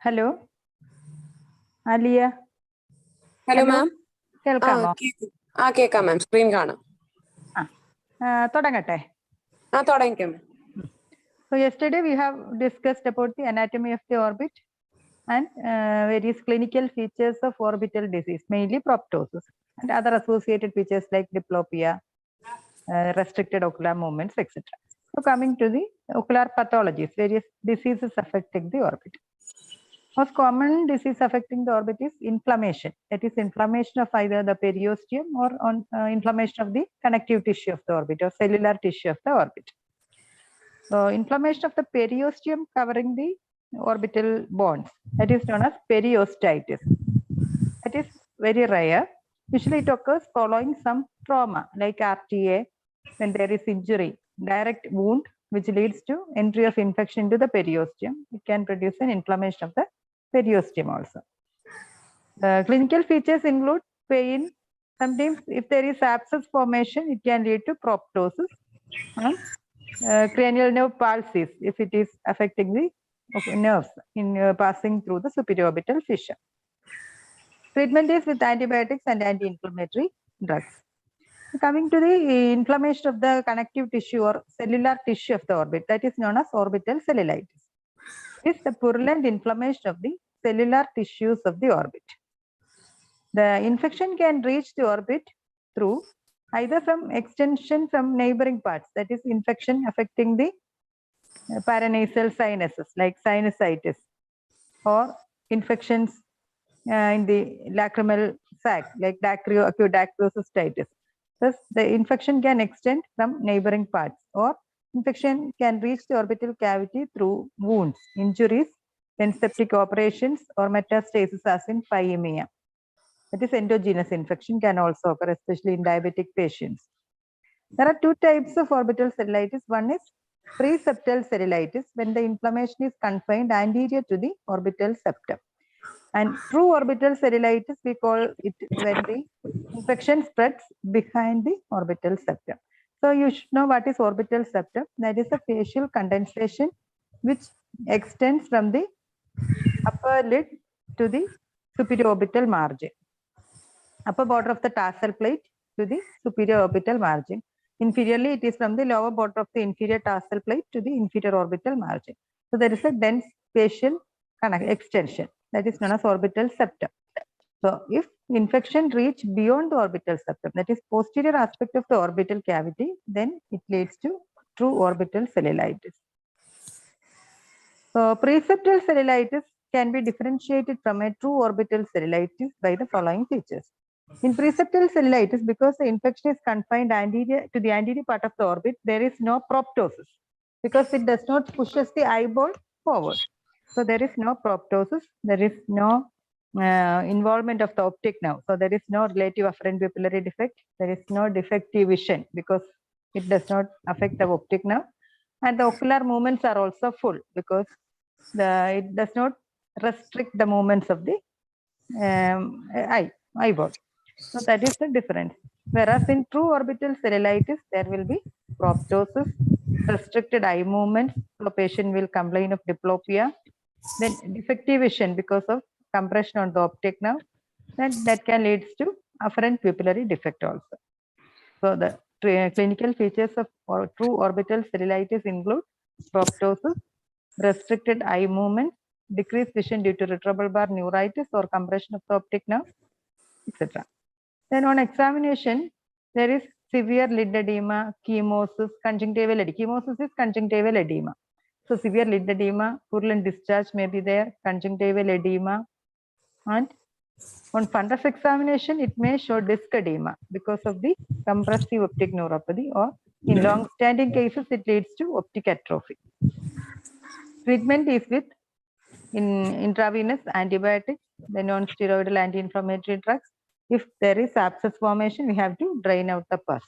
Hello, Liya. Hello, ma'am. കേൾക്കാമോ? കേൾക്കാം മാം. Screen കാണാം. തുടങ്ങട്ടെ. തുടങ്ങിക്കാം. So yesterday we have discussed about the anatomy of the orbit and various clinical features of orbital disease, mainly proptosis and other associated features like diplopia, restricted ocular movements, etc. So coming to the ocular pathologies, various diseases affecting the orbit. Most common disease affecting the orbit is inflammation. That is inflammation of either the periosteum or inflammation of the connective tissue of the orbit or cellular tissue of the orbit. So inflammation of the periosteum covering the orbital bones, that is known as periostitis. That is very rare. Usually it occurs following some trauma like RTA, when there is injury, direct wound which leads to entry of infection into the periosteum. It can produce an inflammation of the periosteum also. Clinical features include pain. Sometimes if there is abscess formation, it can lead to proptosis and cranial nerve palsies if it is affecting the nerves in passing through the superorbital fissure. Treatment is with antibiotics and anti-inflammatory drugs. Coming to the inflammation of the connective tissue or cellular tissue of the orbit, that is known as orbital cellulitis. It is the purulent inflammation of the cellular tissues of the orbit. The infection can reach the orbit through either from extension from neighboring parts, that is infection affecting the paranasal sinuses like sinusitis, or infections in the lacrimal sac like acute dacryocystitis. Thus, the infection can extend from neighboring parts, or infection can reach the orbital cavity through wounds, injuries, then septic operations, or metastasis as in pyemia. That is endogenous infection can also occur, especially in diabetic patients. There are two types of orbital cellulitis. One is preseptal cellulitis, when the inflammation is confined anterior to the orbital septum. And true orbital cellulitis, we call it when the infection spreads behind the orbital septum. So you should know what is orbital septum. That is a facial condensation which extends from the upper lid to the superorbital margin, upper border of the tarsal plate to the superior orbital margin. Inferiorly, it is from the lower border of the inferior tarsal plate to the inferior orbital margin. So there is a dense facial extension that is known as orbital septum. So if infection reach beyond the orbital septum, that is posterior aspect of the orbital cavity, then it leads to true orbital cellulitis. So preseptal cellulitis can be differentiated from a true orbital cellulitis by the following features. In preseptal cellulitis, because the infection is confined anterior to the anterior part of the orbit, there is no proptosis because it does not pushes the eyeball forward. So there is no proptosis, there is no involvement of the optic nerve. So there is no relative afferent pupillary defect, there is no defective vision because it does not affect the optic nerve. And the ocular movements are also full because it does not restrict the movements of the eyeball. So that is the difference. Whereas in true orbital cellulitis, there will be proptosis, restricted eye movements, so patient will complain of diplopia, then defective vision because of compression on the optic nerve, then that can lead to afferent pupillary defect also. So the clinical features of true orbital cellulitis include proptosis, restricted eye movement, decreased vision due to retrobulbar neuritis or compression of the optic nerve, etc. Then on examination, there is severe lid edema, chemosis, conjunctival edema. Chemosis is conjunctival edema. So severe lid edema, purulent discharge may be there, conjunctival edema, and on fundus examination, it may show disc edema because of the compressive optic neuropathy, or in long-standing cases, it leads to optic atrophy. Treatment is with intravenous antibiotics, then non-steroidal anti-inflammatory drugs. If there is abscess formation, we have to drain out the pus.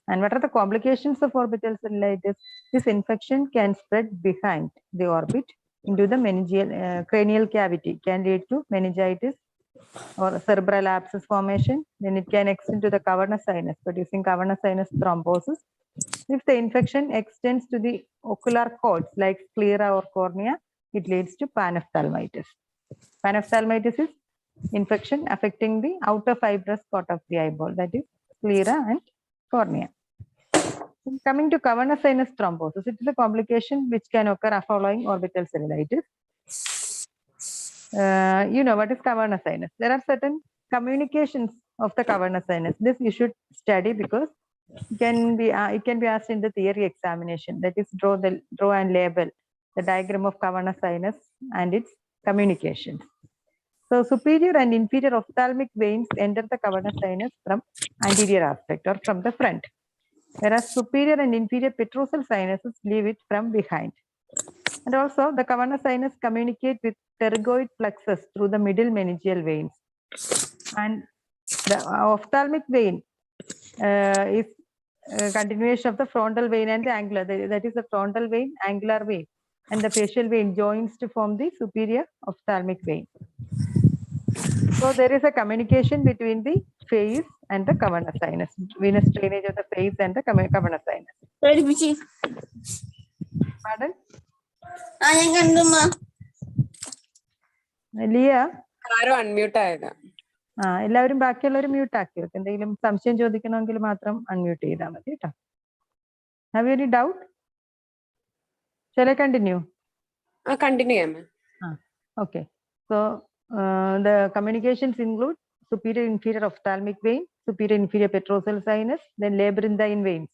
And what are the complications of orbital cellulitis? This infection can spread behind the orbit into the meningeal cranial cavity, can lead to meningitis or cerebral abscess formation. Then it can extend to the cavernous sinus, producing cavernous sinus thrombosis. If the infection extends to the ocular cords like sclera or cornea, it leads to panophthalmitis. Panophthalmitis is infection affecting the outer fibrous part of the eyeball, that is sclera and cornea. Coming to cavernous sinus thrombosis, it is a complication which can occur following orbital cellulitis. You know what is cavernous sinus. There are certain communications of the cavernous sinus. This you should study because it can be asked in the theory examination. That is, draw and label the diagram of cavernous sinus and its communications. So superior and inferior ophthalmic veins enter the cavernous sinus from anterior aspect or from the front, whereas superior and inferior petrosal sinuses leave it from behind. And also the cavernous sinus communicate with pterygoid plexus through the middle meningeal veins. And the ophthalmic vein is a continuation of the frontal vein and the angular. That is the frontal vein, angular vein, and the facial vein joins to form the superior ophthalmic vein. So there is a communication between the face and the cavernous sinus, venous drainage of the face and the cavernous sinus. Pardon? Liya ആരോ unmute ആയതാ. എല്ലാവരും ബാക്കിയുള്ളവരും mute ആക്കി വെക്കും. എന്തെങ്കിലും സംശയം ചോദിക്കണമെങ്കിൽ മാത്രം unmute ചെയ്താൽ മതി കേട്ടോ. Have you any doubt? Shall I continue? Continue ചെയ്യാം. Okay. So the communications include superior inferior ophthalmic vein, superior inferior petrosal sinus, then labyrinthine veins.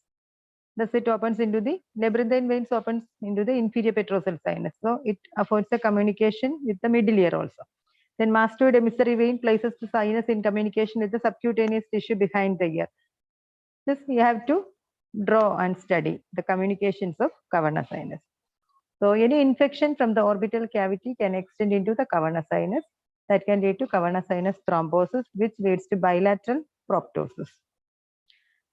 Thus it opens into the labyrinthine veins opens into the inferior petrosal sinus. So it affords a communication with the middle ear also. Then mastoid emissary vein places the sinus in communication with the subcutaneous tissue behind the ear. This you have to draw and study the communications of cavernous sinus. So any infection from the orbital cavity can extend into the cavernous sinus. That can lead to cavernous sinus thrombosis, which leads to bilateral proptosis.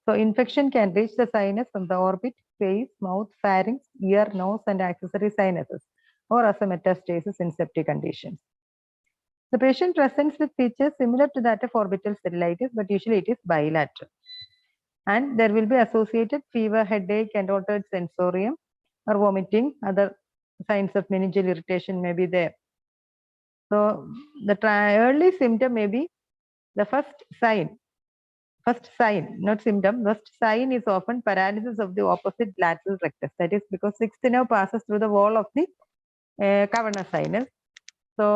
So infection can reach the sinus from the orbit, face, mouth, pharynx, ear, nose, and accessory sinuses, or as a metastasis in septic conditions. The patient presents with features similar to that of orbital cellulitis, but usually it is bilateral. And there will be associated fever, headache, and altered sensorium or vomiting. Other signs of meningeal irritation may be there. So the early symptom may be the first sign, not symptom. First sign is often paralysis of the opposite lateral rectus. That is because sixth nerve passes through the wall of the cavernous sinus. So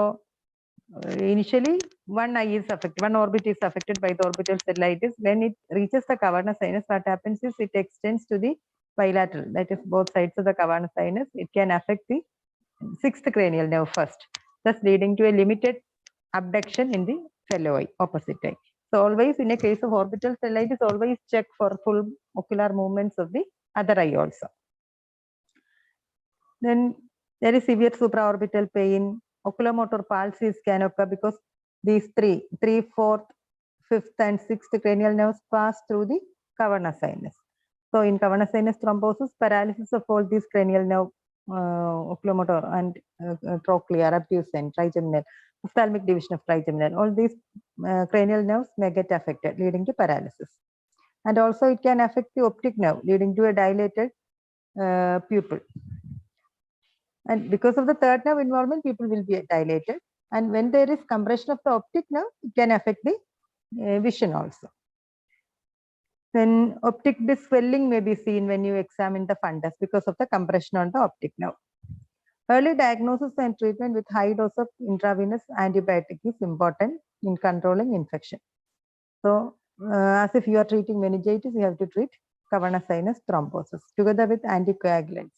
initially one eye is affected, one orbit is affected by the orbital cellulitis. When it reaches the cavernous sinus, what happens is it extends to the bilateral, that is both sides of the cavernous sinus. It can affect the sixth cranial nerve first, thus leading to a limited abduction in the fellow eye, opposite eye. So always in a case of orbital cellulitis, always check for full ocular movements of the other eye also. Then there is severe supraorbital pain. Oculomotor palsies can occur because these three, fourth, fifth, and sixth cranial nerves pass through the cavernous sinus. So in cavernous sinus thrombosis, paralysis of all these cranial nerve, oculomotor and trochlea, abducens, trigeminal, ophthalmic division of trigeminal, all these cranial nerves may get affected, leading to paralysis. And also it can affect the optic nerve, leading to a dilated pupil. And because of the third nerve involvement, pupil will be dilated. And when there is compression of the optic nerve, it can affect the vision also. Then optic disc swelling may be seen when you examine the fundus because of the compression on the optic nerve. Early diagnosis and treatment with high dose of intravenous antibiotic is important in controlling infection. So as if you are treating meningitis, you have to treat cavernous sinus thrombosis together with anticoagulants.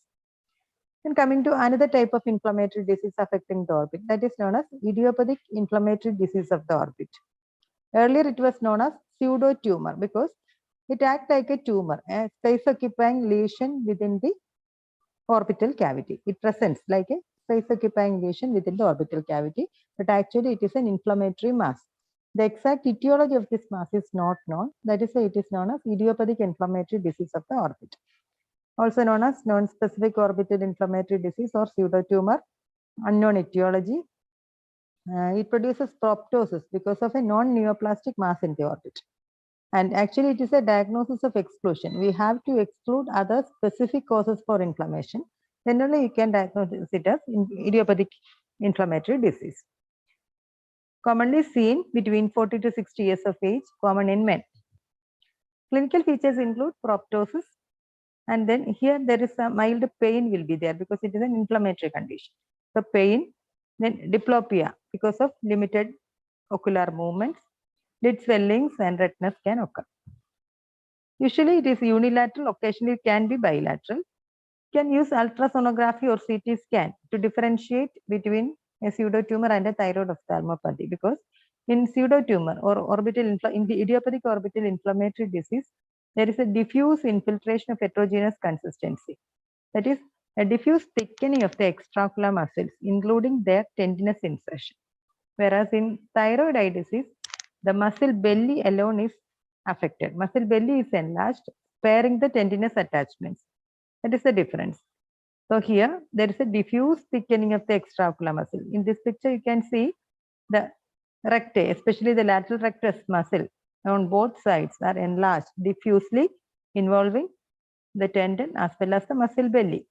Then coming to another type of inflammatory disease affecting the orbit, that is known as idiopathic inflammatory disease of the orbit. Earlier it was known as pseudotumor because it acts like a tumor, a space-occupying lesion within the orbital cavity. It presents like a space-occupying lesion within the orbital cavity, but actually it is an inflammatory mass. The exact etiology of this mass is not known. That is why it is known as idiopathic inflammatory disease of the orbit. Also known as non-specific orbital inflammatory disease or pseudotumor, unknown etiology. It produces proptosis because of a non-neoplastic mass in the orbit. And actually it is a diagnosis of exclusion. We have to exclude other specific causes for inflammation then only you can diagnose it as idiopathic inflammatory disease. Commonly seen between 40 to 60 years of age, common in men. Clinical features include proptosis, and then here there is a mild pain will be there because it is an inflammatory condition. So pain, then diplopia because of limited ocular movements, lid swellings and redness can occur. Usually it is unilateral, occasionally it can be bilateral. Can use ultrasonography or CT scan to differentiate between a pseudotumor and a thyroid ophthalmopathy, because in pseudotumor or in the idiopathic orbital inflammatory disease, there is a diffuse infiltration of heterogeneous consistency. That is a diffuse thickening of the extraocular muscles, including their tendinous insertion. Whereas in thyroid eye disease, the muscle belly alone is affected. Muscle belly is enlarged, sparing the tendinous attachments. That is the difference. So here there is a diffuse thickening of the extraocular muscle. In this picture, you can see the recti, especially the lateral rectus muscle on both sides are enlarged diffusely, involving the tendon as well as the muscle belly.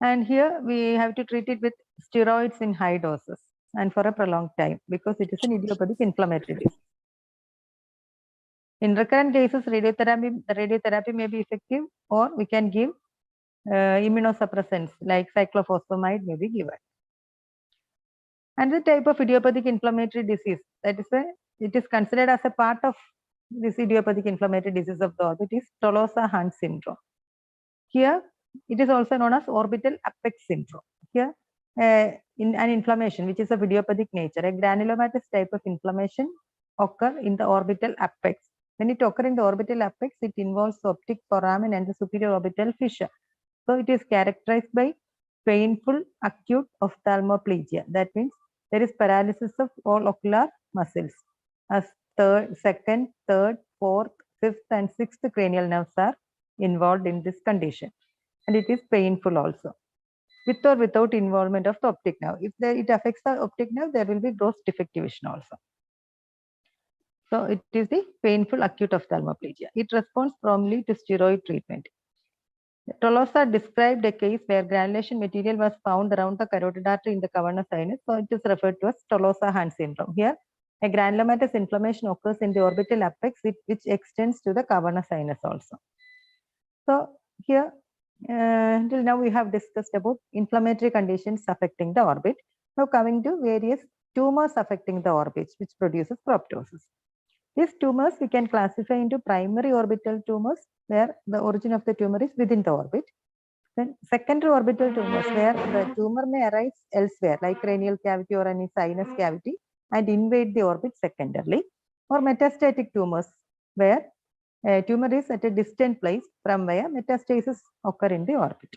And here we have to treat it with steroids in high doses and for a prolonged time because it is an idiopathic inflammatory disease. In recurrent cases, radiotherapy may be effective, or we can give immunosuppressants like cyclophosphamide may be given. And the type of idiopathic inflammatory disease, that is it is considered as a part of this idiopathic inflammatory disease of the orbit, is Tolosa-Hunt syndrome. Here it is also known as orbital apex syndrome. Here in an inflammation which is of idiopathic nature, a granulomatous type of inflammation occur in the orbital apex. When it occurs in the orbital apex, it involves optic foramen and the superior orbital fissure. So it is characterized by painful acute ophthalmoplegia. That means there is paralysis of all ocular muscles, as second, third, fourth, fifth, and sixth cranial nerves are involved in this condition, and it is painful also, with or without involvement of the optic nerve. If it affects the optic nerve, there will be gross defective vision also. So it is the painful acute ophthalmoplegia. It responds promptly to steroid treatment. Tolosa described a case where granulation material was found around the carotid artery in the cavernous sinus, so it is referred to as Tolosa-Hunt syndrome. Here, a granulomatous inflammation occurs in the orbital apex, which extends to the cavernous sinus also. So here, until now we have discussed about inflammatory conditions affecting the orbit. Now coming to various tumors affecting the orbit, which produces proptosis. These tumors we can classify into primary orbital tumors, where the origin of the tumor is within the orbit. Then secondary orbital tumors, where the tumor may arise elsewhere, like cranial cavity or any sinus cavity, and invade the orbit secondarily. Or metastatic tumors, where a tumor is at a distant place from where metastasis occur in the orbit.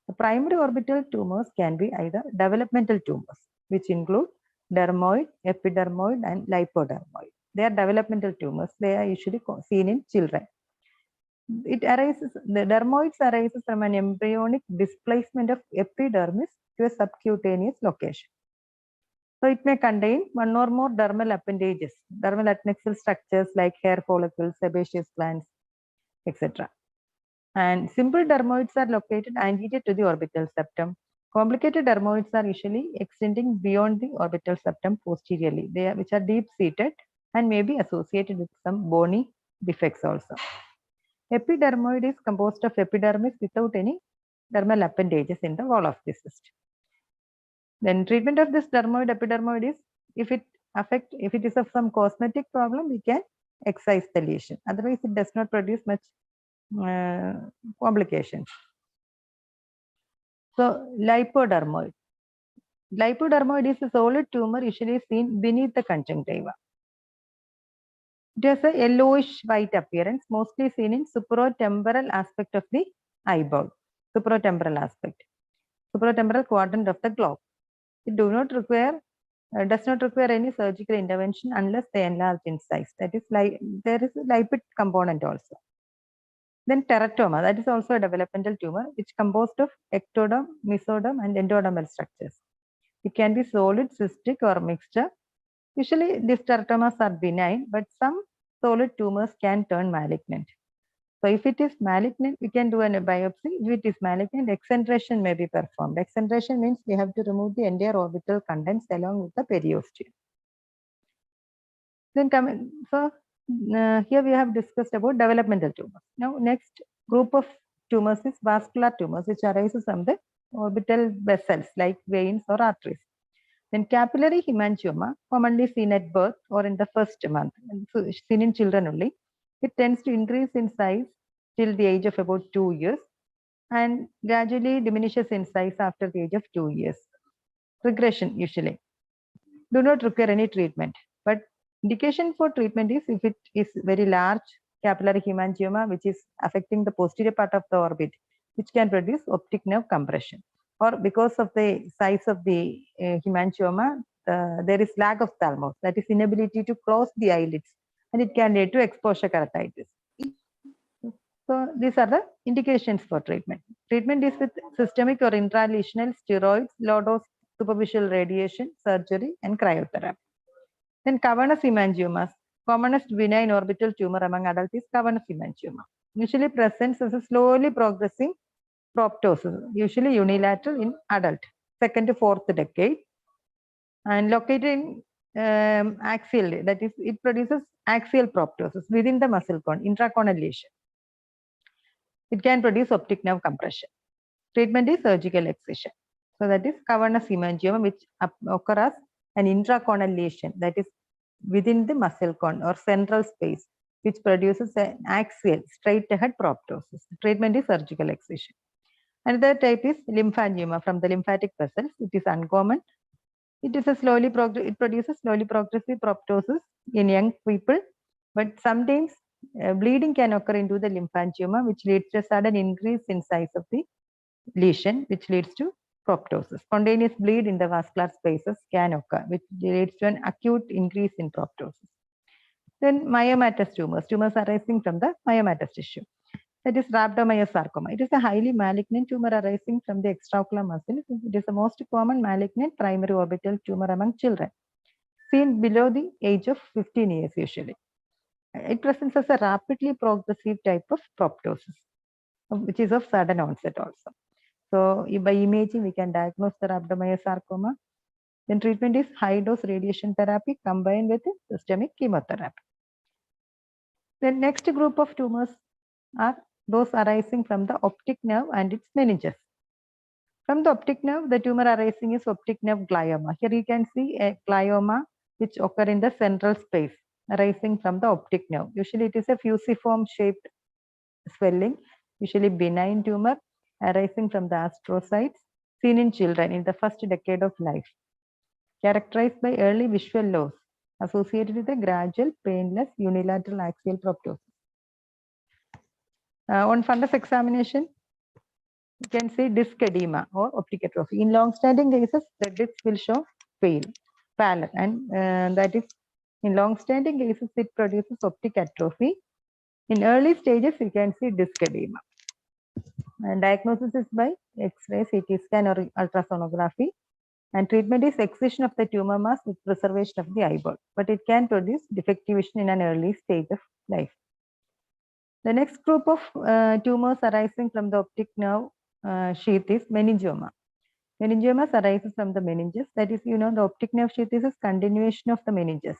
The primary orbital tumors can be either developmental tumors, which include dermoid, epidermoid, and lipodermoid. They are developmental tumors. They are usually seen in children. The dermoids arises from an embryonic displacement of epidermis to a subcutaneous location. So it may contain one or more dermal appendages, dermal adnexal structures like hair follicles, sebaceous glands, etc. And simple dermoids are located anterior to the orbital septum. Complicated dermoids are usually extending beyond the orbital septum posteriorly, which are deep-seated and may be associated with some bony defects also. Epidermoid is composed of epidermis without any dermal appendages in the wall of the cyst. Then treatment of this dermoid epidermoid is, if it is of some cosmetic problem, we can excise the lesion. Otherwise, it does not produce much complications. So lipodermoid. Lipodermoid is a solid tumor usually seen beneath the conjunctiva. It has a yellowish white appearance, mostly seen in supratemporal aspect of the eyeball. Supratemporal aspect. Supratemporal quadrant of the globe. It does not require any surgical intervention unless they enlarge in size. That is, there is a lipid component also. Then teratoma, that is also a developmental tumor, which composed of ectoderm, mesoderm, and endodermal structures. It can be solid, cystic, or mixture. Usually, these teratomas are benign, but some solid tumors can turn malignant. So if it is malignant, we can do a biopsy. If it is malignant, excentrement may be performed. Excentrement means we have to remove the entire orbital contents along with the periosteum. Then here we have discussed about developmental tumors. Now next group of tumors is vascular tumors, which arises from the orbital vessels like veins or arteries. Then capillary hemangioma, commonly seen at birth or in the first month, so seen in children only. It tends to increase in size till the age of about 2 years and gradually diminishes in size after the age of 2 years. Regression usually. Do not require any treatment, but indication for treatment is if it is very large capillary hemangioma, which is affecting the posterior part of the orbit, which can produce optic nerve compression. Or because of the size of the hemangioma, there is lack of thalamus, that is inability to close the eyelids, and it can lead to exposure keratitis. So these are the indications for treatment. Treatment is with systemic or intralesional steroids, low dose superficial radiation, surgery, and cryotherapy. Then cavernous hemangiomas, commonest benign orbital tumor among adults is cavernous hemangioma. Usually presents as a slowly progressing proptosis, usually unilateral in adult, 2nd to 4th decade, and located in axial, that is, it produces axial proptosis within the muscle cone, intraconal lesion. It can produce optic nerve compression. Treatment is surgical excision. So that is cavernous hemangioma, which occurs as an intraconal lesion, that is within the muscle cone or central space, which produces an axial straight ahead proptosis. Treatment is surgical excision. Another type is lymphangioma from the lymphatic vessels. It is uncommon. It is a it produces slowly progressive proptosis in young people, but sometimes bleeding can occur into the lymphangioma, which leads to a sudden increase in size of the lesion, which leads to proptosis. Spontaneous bleed in the vascular spaces can occur, which leads to an acute increase in proptosis. Then myomatous tumors, tumors arising from the myomatous tissue. That is rhabdomyosarcoma. It is a highly malignant tumor arising from the extraocular muscle. It is the most common malignant primary orbital tumor among children, seen below the age of 15 years usually. It presents as a rapidly progressive type of proptosis, which is of sudden onset also. So by imaging, we can diagnose the rhabdomyosarcoma. Then treatment is high-dose radiation therapy combined with systemic chemotherapy. The next group of tumors are those arising from the optic nerve and its meninges. From the optic nerve, the tumor arising is optic nerve glioma. Here you can see a glioma which occur in the central space arising from the optic nerve. Usually it is a fusiform shaped swelling, usually benign tumor arising from the astrocytes, seen in children in the first decade of life, characterized by early visual loss associated with a gradual, painless, unilateral axial proptosis. On fundus examination, you can see disc edema or optic atrophy. In long-standing cases, the disc will show pallor, and that is, in long-standing cases, it produces optic atrophy. In early stages, you can see disc edema. And diagnosis is by X-ray, CT scan, or ultrasonography. And treatment is excision of the tumor mass with preservation of the eyeball. But it can produce defective vision in an early stage of life. The next group of tumors arising from the optic nerve sheath is meningioma. Meningiomas arises from the meninges. That is, the optic nerve sheath is a continuation of the meninges.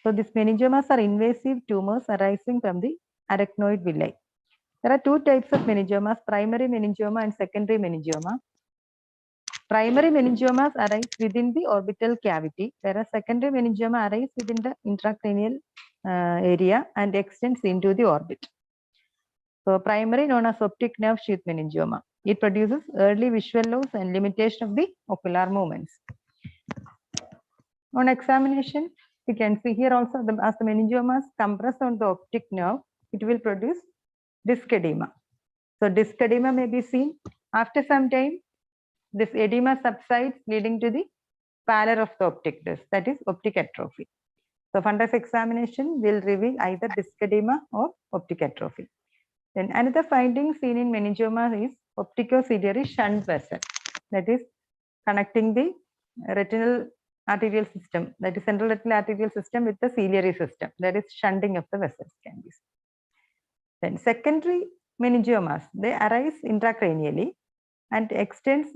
So these meningiomas are invasive tumors arising from the arachnoid villi. There are two types of meningiomas, primary meningioma and secondary meningioma. Primary meningiomas arise within the orbital cavity, whereas secondary meningioma arise within the intracranial area and extends into the orbit. So primary known as optic nerve sheath meningioma. It produces early visual loss and limitation of the ocular movements. On examination, you can see here also as the meningiomas compress on the optic nerve, it will produce disc edema. So disc edema may be seen. After some time, this edema subsides, leading to the pallor of the optic disc, that is optic atrophy. So fundus examination will reveal either disc edema or optic atrophy. Then another finding seen in meningioma is opticociliary shunt vessel, that is connecting the retinal arterial system, that is central retinal arterial system with the ciliary system, that is shunting of the vessels can be seen. Then secondary meningiomas, they arise intracranially and extends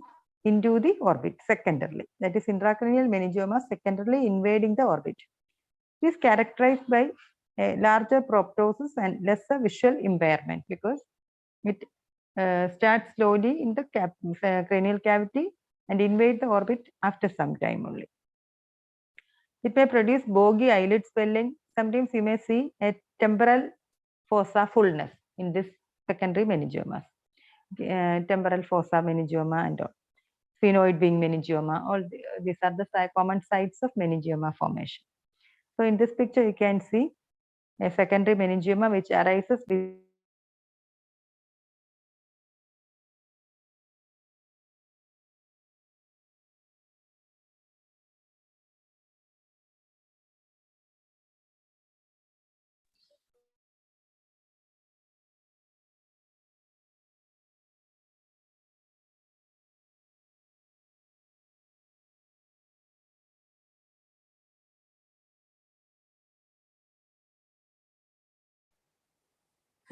into the orbit secondarily. That is intracranial meningiomas secondarily invading the orbit. It is characterized by a larger proptosis and lesser visual impairment because it starts slowly in the cranial cavity and invade the orbit after some time only. It may produce boggy eyelid swelling. Sometimes you may see a temporal fossa fullness in this secondary meningiomas. Temporal fossa meningioma and all. Sphenoid wing meningioma, all these are the common sites of meningioma formation. So in this picture, you can see a secondary meningioma which arises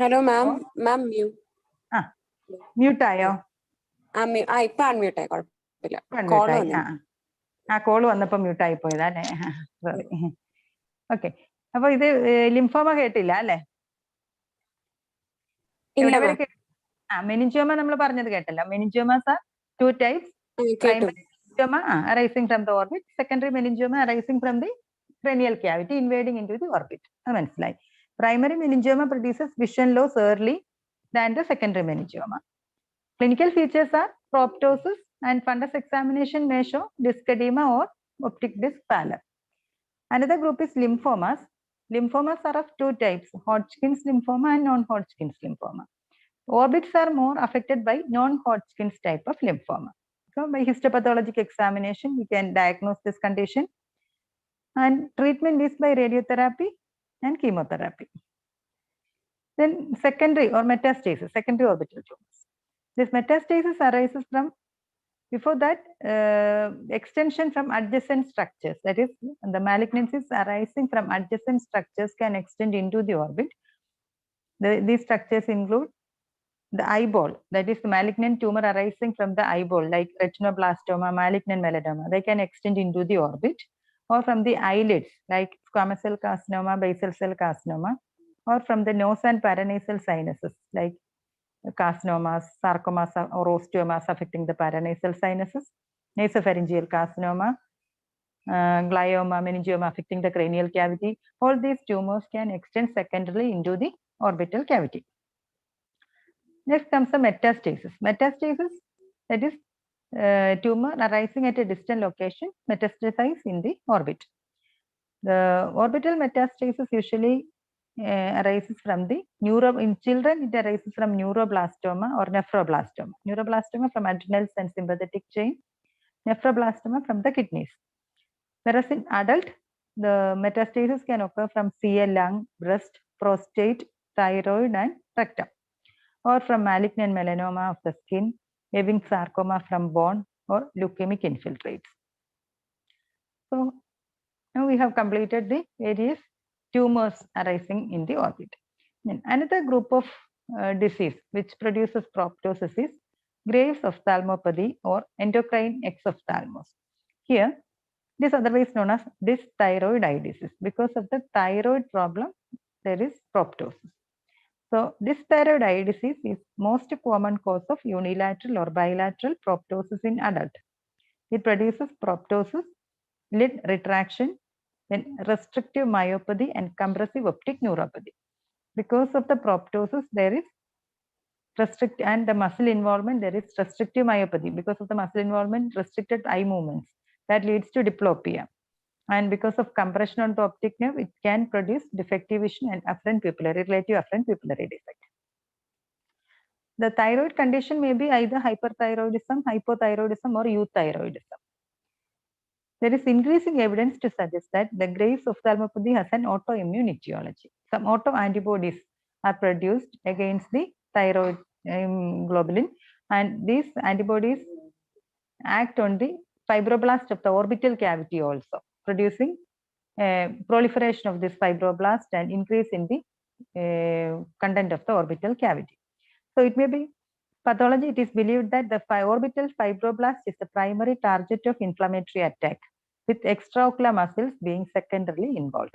hello ma'am mute ആയോ? ഇപ്പൊ unmute ആയി, കുഴപ്പമില്ല. Unmute ആയി. Call വന്നപ്പോ mute ആയി പോയതാ അല്ലേ? Sorry. Okay, അപ്പൊ ഇത് ലിംഫോമ കേട്ടില്ല അല്ലേ? മെനിഞ്ചോമ നമ്മൾ പറഞ്ഞത് കേട്ടല്ലോ. മെനിഞ്ചോമാസ് R 2 types. Primary meningioma arising from the orbit, secondary meningioma arising from the cranial cavity invading into the orbit. അത് മനസ്സിലായി. Primary meningioma produces vision loss early than the secondary meningioma. Clinical features are proptosis and fundus examination may show disc edema or optic disc pallor. Another group is lymphomas. Lymphomas are of 2 types, Hodgkin's lymphoma and non-Hodgkin's lymphoma. Orbits are more affected by non-Hodgkin's type of lymphoma. So by histopathologic examination, we can diagnose this condition, and treatment is by radiotherapy and chemotherapy. Then secondary or metastasis, secondary orbital tumors. This metastasis arises from, before that, extension from adjacent structures. That is, the malignancies arising from adjacent structures can extend into the orbit. These structures include the eyeball, that is the malignant tumor arising from the eyeball, like retinoblastoma, malignant melanoma, they can extend into the orbit, or from the eyelids, like squamous cell carcinoma, basal cell carcinoma, or from the nose and paranasal sinuses, like carcinomas, sarcomas, or osteomas affecting the paranasal sinuses, nasopharyngeal carcinoma, glioma, meningioma affecting the cranial cavity. All these tumors can extend secondarily into the orbital cavity. Next comes the metastasis. Metastasis, that is tumor arising at a distant location, metastasize in the orbit. The orbital metastasis usually arises from the in children, it arises from neuroblastoma or nephroblastoma. Neuroblastoma from adrenals and sympathetic chain, nephroblastoma from the kidneys. Whereas in adult, the metastasis can occur from CA, lung, breast, prostate, thyroid, and rectum, or from malignant melanoma of the skin, Ewing sarcoma from bone, or leukemic infiltrates. So now we have completed the various tumors arising in the orbit. Then another group of disease which produces proptosis is Graves' ophthalmopathy or endocrine exophthalmos. Here, it is otherwise known as dysthyroid eye disease. Because of the thyroid problem, there is proptosis. So dysthyroid eye disease is most common cause of unilateral or bilateral proptosis in adult. It produces proptosis, lid retraction, then restrictive myopathy and compressive optic neuropathy. Because of the proptosis, there is and the muscle involvement, there is restrictive myopathy. Because of the muscle involvement, restricted eye movements, that leads to diplopia. And because of compression on the optic nerve, it can produce defective vision and afferent pupillary, relative afferent pupillary defect. The thyroid condition may be either hyperthyroidism, hypothyroidism, or euthyroidism. There is increasing evidence to suggest that the Graves' ophthalmopathy has an autoimmune etiology. Some autoantibodies are produced against the thyroid globulin, and these antibodies act on the fibroblast of the orbital cavity also, producing proliferation of this fibroblast and increase in the content of the orbital cavity. So it may be pathology. It is believed that the orbital fibroblast is the primary target of inflammatory attack, with extraocular muscles being secondarily involved.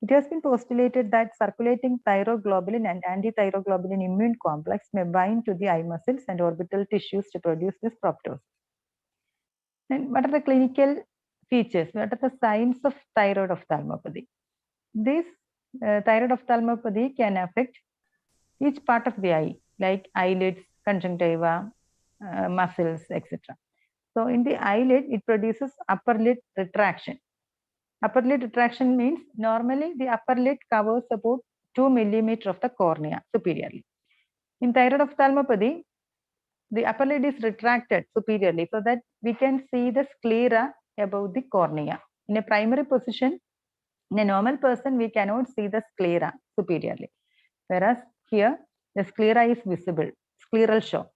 It has been postulated that circulating thyroglobulin and antithyroglobulin immune complex may bind to the eye muscles and orbital tissues to produce this proptosis. And what are the clinical features? What are the signs of thyroid ophthalmopathy? This thyroid ophthalmopathy can affect each part of the eye, like eyelids, conjunctiva, muscles, etc. So in the eyelid, it produces upper lid retraction. Upper lid retraction means normally the upper lid covers about 2 millimeters of the cornea superiorly. In thyroid ophthalmopathy, the upper lid is retracted superiorly so that we can see the sclera above the cornea. In a primary position, in a normal person, we cannot see the sclera superiorly. Whereas here, the sclera is visible, scleral show.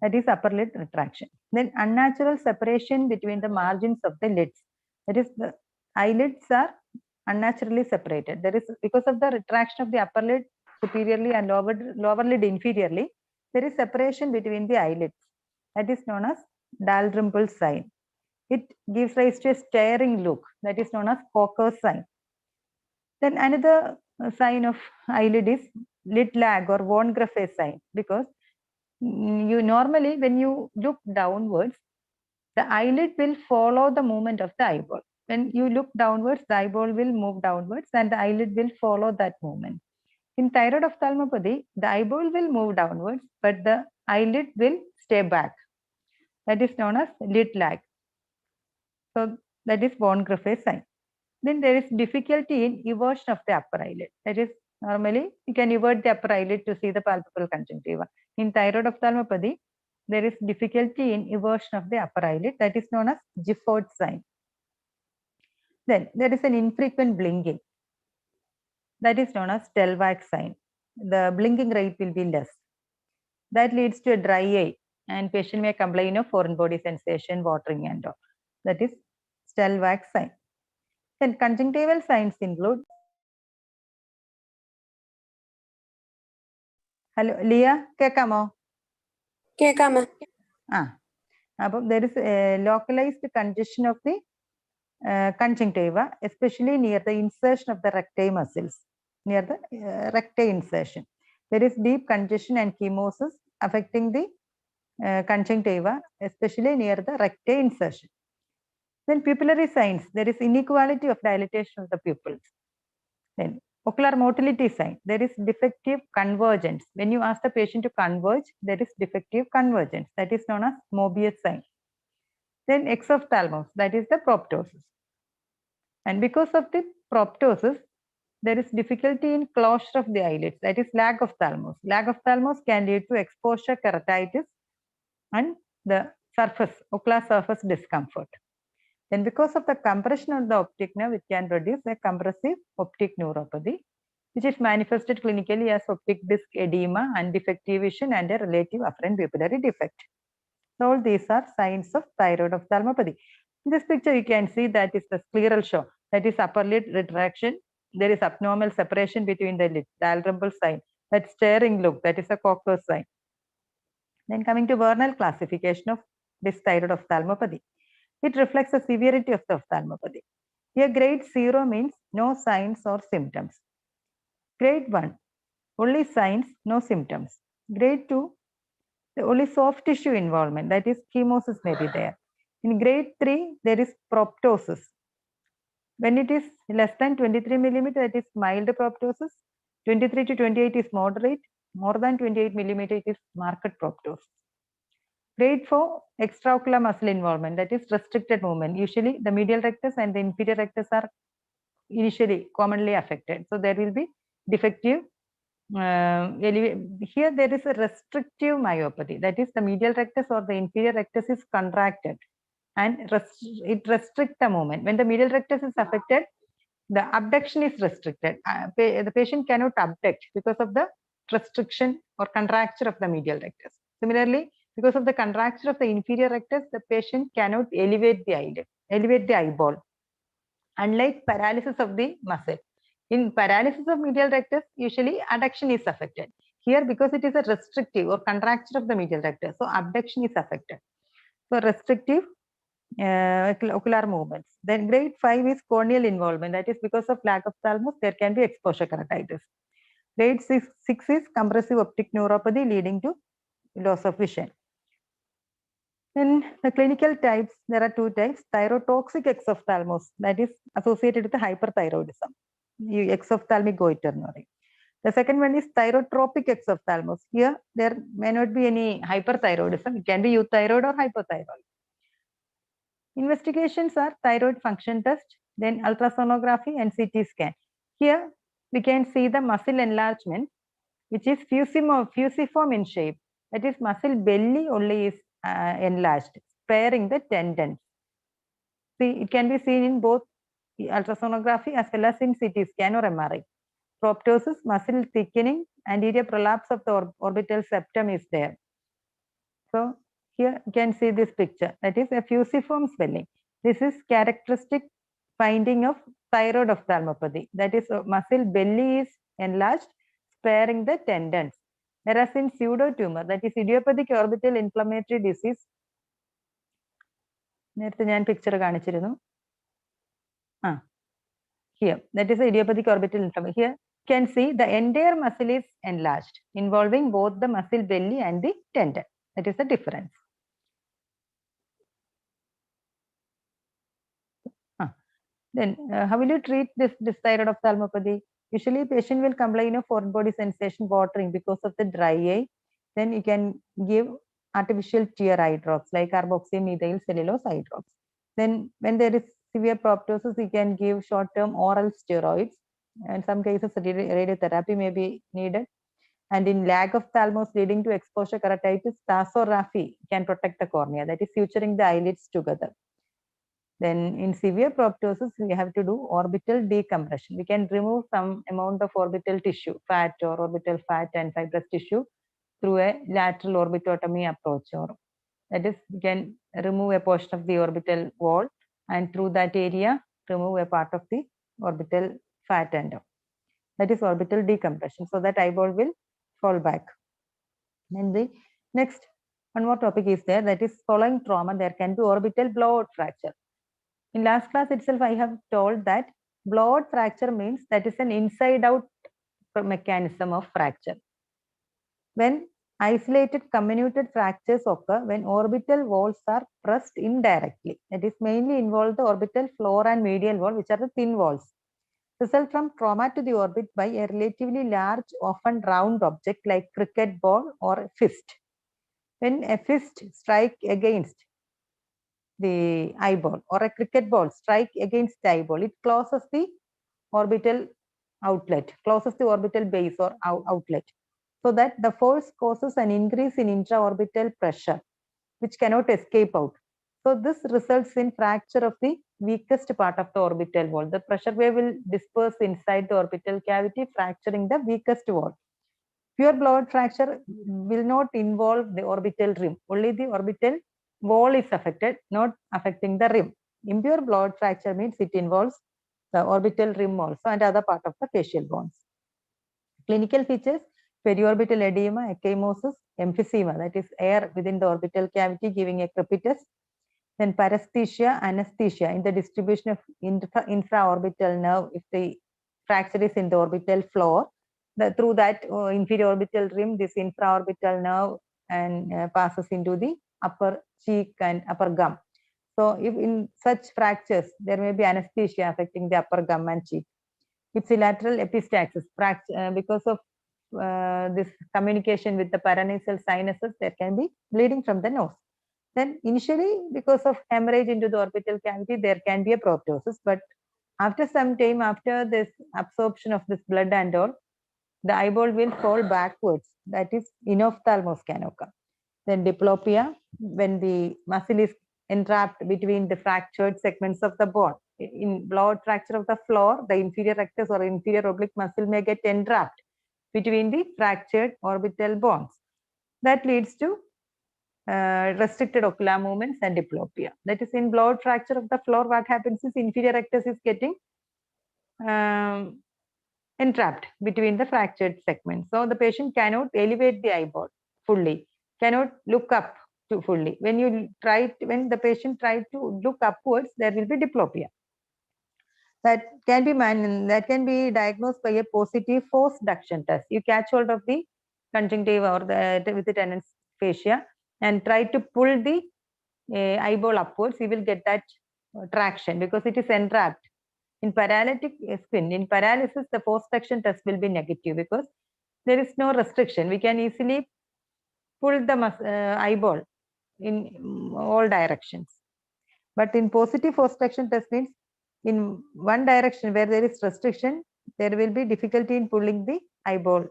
That is upper lid retraction. Then unnatural separation between the margins of the lids. That is, the eyelids are unnaturally separated. There is, because of the retraction of the upper lid superiorly and lower lid inferiorly, there is separation between the eyelids. That is known as Dalrymple sign. It gives rise to a staring look. That is known as Cocker sign. Then another sign of eyelid is lid lag or von Graffe sign, because you normally, when you look downwards, the eyelid will follow the movement of the eyeball. When you look downwards, the eyeball will move downwards and the eyelid will follow that movement. In thyroid ophthalmopathy, the eyeball will move downwards, but the eyelid will stay back. That is known as lid lag. So that is von Graffe sign. Then there is difficulty in eversion of the upper eyelid. That is, normally you can evert the upper eyelid to see the palpebral conjunctiva. In thyroid ophthalmopathy, there is difficulty in eversion of the upper eyelid. That is known as Gifford sign. Then there is an infrequent blinking. That is known as Stelvach sign. The blinking rate will be less. That leads to a dry eye, and patient may complain of foreign body sensation, watering and all. That is Stelvach sign. Then conjunctival signs include. Hello, Liya, കേൾക്കാമോ? കേൾക്കാം മാം. അപ്പം there is a localized congestion of the conjunctiva, especially near the insertion of the recti muscles, near the recti insertion. There is deep congestion and chemosis affecting the conjunctiva, especially near the recti insertion. Then pupillary signs, there is inequality of dilatation of the pupils. Then ocular motility sign, there is defective convergence. When you ask the patient to converge, there is defective convergence. That is known as Mobius sign. Then exophthalmos, that is the proptosis. And because of the proptosis, there is difficulty in closure of the eyelids. That is lag of thalmos. Lag of thalmos can lead to exposure keratitis and the surface, ocular surface discomfort. Then because of the compression of the optic nerve, it can produce a compressive optic neuropathy, which is manifested clinically as optic disc edema and defective vision and a relative afferent pupillary defect. So all these are signs of thyroid ophthalmopathy. In this picture, you can see that is the scleral show. That is upper lid retraction. There is abnormal separation between the lids, Dalrymple sign. That staring look, that is a Cocker sign. Then coming to Vernal classification of this thyroid ophthalmopathy. It reflects the severity of the ophthalmopathy. Here, grade 0 means no signs or symptoms. Grade 1, only signs, no symptoms. Grade 2, the only soft tissue involvement, that is chemosis may be there. In grade 3, there is proptosis. When it is less than 23 millimeter, that is mild proptosis. 23 to 28 is moderate. More than 28 millimeter, it is marked proptosis. Grade 4, extraocular muscle involvement, that is restricted movement. Usually the medial rectus and the inferior rectus are initially commonly affected. So there will be defective, here there is a restrictive myopathy. That is the medial rectus or the inferior rectus is contracted and it restricts the movement. When the medial rectus is affected, the abduction is restricted. The patient cannot abduct because of the restriction or contracture of the medial rectus. Similarly, because of the contracture of the inferior rectus, the patient cannot elevate the eyelid, elevate the eyeball. Unlike paralysis of the muscle, In paralysis of medial rectus, usually adduction is affected. Here, because it is a restrictive or contracture of the medial rectus, so abduction is affected. So restrictive ocular movements. Then grade 5 is corneal involvement. That is because of lack of thalamus, there can be exposure keratitis. Grade 6 is compressive optic neuropathy leading to loss of vision. In the clinical types, there are 2 types. Thyrotoxic exophthalmos, that is associated with hyperthyroidism, exophthalmic goiter. The second one is thyrotropic exophthalmos. Here, there may not be any hyperthyroidism. It can be euthyroid or hypothyroid. Investigations are thyroid function test, then ultrasonography and CT scan. Here, we can see the muscle enlargement, which is fusiform in shape. That is, muscle belly only is enlarged, sparing the tendons. See, it can be seen in both ultrasonography as well as in CT scan or MRI. Proptosis, muscle thickening, anterior prolapse of the orbital septum is there. So here you can see this picture. That is a fusiform swelling. This is characteristic finding of thyroid ophthalmopathy. That is, muscle belly is enlarged, sparing the tendons. Whereas in pseudotumor, that is idiopathic orbital inflammatory disease, നേരത്തെ ഞാൻ picture കാണിച്ചിരുന്നു. Here, that is idiopathic orbital inflammation. Here you can see the entire muscle is enlarged, involving both the muscle belly and the tendon. That is the difference. Then how will you treat this thyroid ophthalmopathy? Usually patient will complain of foreign body sensation, watering because of the dry eye. Then you can give artificial tear eye drops like carboxyl methyl cellulose eye drops. Then when there is severe proptosis, you can give short-term oral steroids. In some cases, radiotherapy may be needed. And in lack of thalamus leading to exposure keratitis, tassorraphy can protect the cornea, that is suturing the eyelids together. Then in severe proptosis, we have to do orbital decompression. We can remove some amount of orbital tissue, fat or orbital fat and fibrous tissue through a lateral orbitotomy approach. Or that is, we can remove a portion of the orbital wall and through that area, remove a part of the orbital fat end. That is orbital decompression, so that eyeball will fall back. Then the next one more topic is there, that is following trauma, there can be orbital blowout fracture. In last class itself, I have told that blowout fracture means that is an inside out mechanism of fracture. When isolated comminuted fractures occur when orbital walls are pressed indirectly, that is mainly involve the orbital floor and medial wall, which are the thin walls, result from trauma to the orbit by a relatively large, often round object like cricket ball or a fist. When a fist strike against the eyeball or a cricket ball strike against the eyeball, it closes the orbital outlet, closes the orbital base or outlet, so that the force causes an increase in intraorbital pressure, which cannot escape out. So this results in fracture of the weakest part of the orbital wall. The pressure wave will disperse inside the orbital cavity, fracturing the weakest wall. Pure blowout fracture will not involve the orbital rim. Only the orbital wall is affected, not affecting the rim. Impure blowout fracture means it involves the orbital rim also and other part of the facial bones. Clinical features: periorbital edema, ecchymosis, emphysema, that is air within the orbital cavity giving a crepitus. Then paresthesia, anesthesia in the distribution of infraorbital nerve if the fracture is in the orbital floor. Through that inferior orbital rim, this infraorbital nerve and passes into the upper cheek and upper gum. So if in such fractures, there may be anesthesia affecting the upper gum and cheek. Ipsilateral epistaxis, because of this communication with the paranasal sinuses, there can be bleeding from the nose. Then initially, because of hemorrhage into the orbital cavity, there can be a proptosis, but after some time, after this absorption of this blood and all, the eyeball will fall backwards. That is, inophthalmos can occur. Then diplopia, when the muscle is entrapped between the fractured segments of the bone. In blowout fracture of the floor, the inferior rectus or inferior oblique muscle may get entrapped between the fractured orbital bones. That leads to restricted ocular movements and diplopia. That is, in blowout fracture of the floor, what happens is inferior rectus is getting entrapped between the fractured segments. So the patient cannot elevate the eyeball fully, cannot look up to fully. When the patient tries to look upwards, there will be diplopia. That can be diagnosed by a positive force duction test. You catch hold of the conjunctiva or with the tenons fascia and try to pull the eyeball upwards. You will get that traction because it is entrapped. In paralytic squint, in paralysis, the force duction test will be negative because there is no restriction. We can easily pull the eyeball in all directions. But in positive force duction test means in one direction where there is restriction, there will be difficulty in pulling the eyeball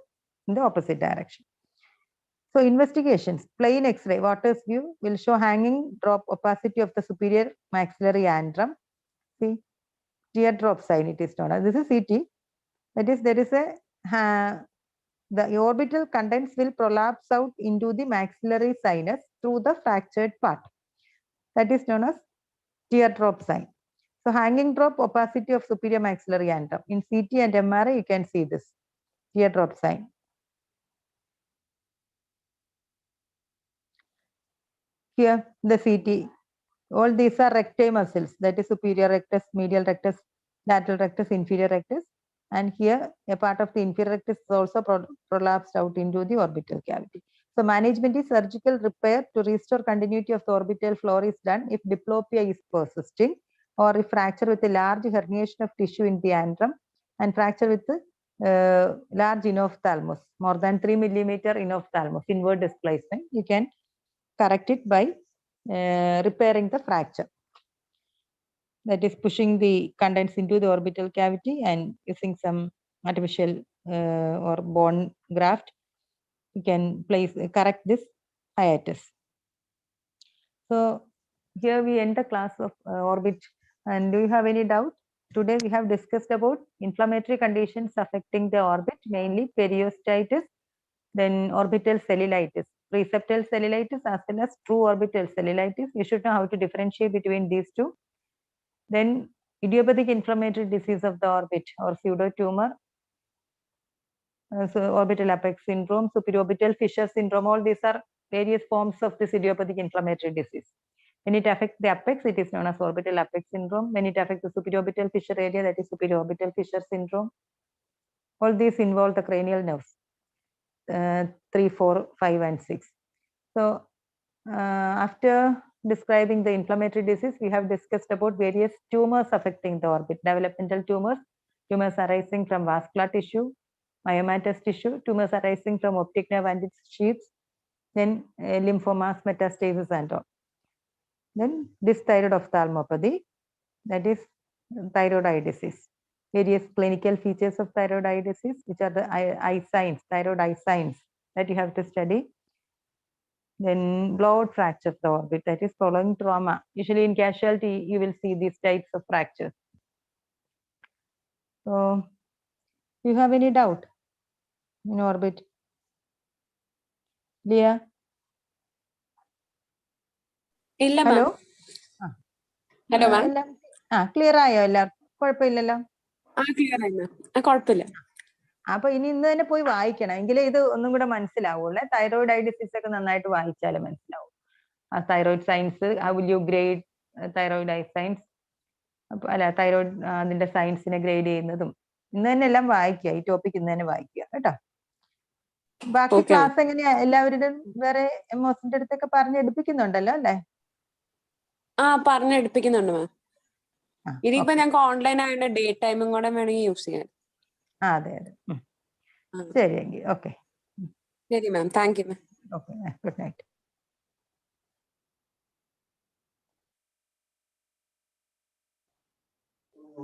in the opposite direction. So investigations, plain X-ray, Waters view will show hanging drop opacity of the superior maxillary antrum. See, teardrop sign it is known as. This is CT. That is, there is the orbital contents will prolapse out into the maxillary sinus through the fractured part. That is known as teardrop sign. So hanging drop opacity of superior maxillary antrum. In CT and MRI, you can see this teardrop sign. Here, the CT. All these are recti muscles. That is superior rectus, medial rectus, lateral rectus, inferior rectus. And here, a part of the inferior rectus is also prolapsed out into the orbital cavity. So management is surgical repair to restore continuity of the orbital floor is done if diplopia is persisting, or if fracture with a large herniation of tissue in the antrum and fracture with large enophthalmos, more than 3 millimeter enophthalmos, inward displacement, you can correct it by repairing the fracture. That is pushing the contents into the orbital cavity and using some artificial or bone graft, you can correct this hiatus. So here we end the class of orbit. And do you have any doubt? Today we have discussed about inflammatory conditions affecting the orbit, mainly periostitis, then orbital cellulitis, preseptal cellulitis as well as true orbital cellulitis. You should know how to differentiate between these two. Then idiopathic inflammatory disease of the orbit or pseudotumor, so orbital apex syndrome, superorbital fissure syndrome, all these are various forms of this idiopathic inflammatory disease. When it affects the apex, it is known as orbital apex syndrome. When it affects the superorbital fissure area, that is superorbital fissure syndrome. All these involve the cranial nerves, 3, 4, 5, and 6. So after describing the inflammatory disease, we have discussed about various tumors affecting the orbit, developmental tumors, tumors arising from vascular tissue, myomatous tissue, tumors arising from optic nerve and its sheaths, then lymphomas, metastasis, and all. Then dysthyroid ophthalmopathy, that is thyroid eye disease. Various clinical features of thyroid eye disease, which are the eye signs, thyroid eye signs that you have to study. Then blowout fracture of the orbit, that is following trauma. Usually in casualty, you will see these types of fractures. So, do you have any doubt in orbit? Liya? Hello? Hello, ma'am. Clear ആയോ എല്ലാവർക്കും? കുഴപ്പമില്ലല്ലോ? Clear ആയി ma'am. കുഴപ്പമില്ല. അപ്പൊ ഇനി ഇന്ന് തന്നെ പോയി വായിക്കണം, എങ്കിലേ ഇത് ഒന്നും കൂടെ മനസ്സിലാവുള്ളൂ. തൈറോയിഡ് ഐ ഡിസീസ് ഒക്കെ നന്നായിട്ട് വായിച്ചാലേ മനസ്സിലാവും. ആ thyroid science, how will you grade thyroid I science, അല്ല തൈറോയിഡ് അതിന്റെ സയൻസിനെ ഗ്രേഡ് ചെയ്യുന്നതും ഇന്ന് തന്നെ എല്ലാം വായിക്കുക. ഈ ടോപ്പിക് ഇന്ന് തന്നെ വായിക്കുക കേട്ടോ. ബാക്കി ക്ലാസ് എങ്ങനെയാ? എല്ലാവരുടെയും വേറെ എംഒസിന്റെ അടുത്തൊക്കെ പറഞ്ഞെടുപ്പിക്കുന്നുണ്ടല്ലോ അല്ലേ? പറഞ്ഞെടുപ്പിക്കുന്നുണ്ട് മാം. ഇതിപ്പോ ഞങ്ങൾക്ക് ഓൺലൈൻ ആയതുകൊണ്ട് ഡേ ടൈമും കൂടെ വേണമെങ്കിൽ യൂസ് ചെയ്യാൻ. അതെ അതെ, ശരി എങ്കിൽ ഓക്കെ. ശരി ma'am, thank you ma'am. Okay, good night.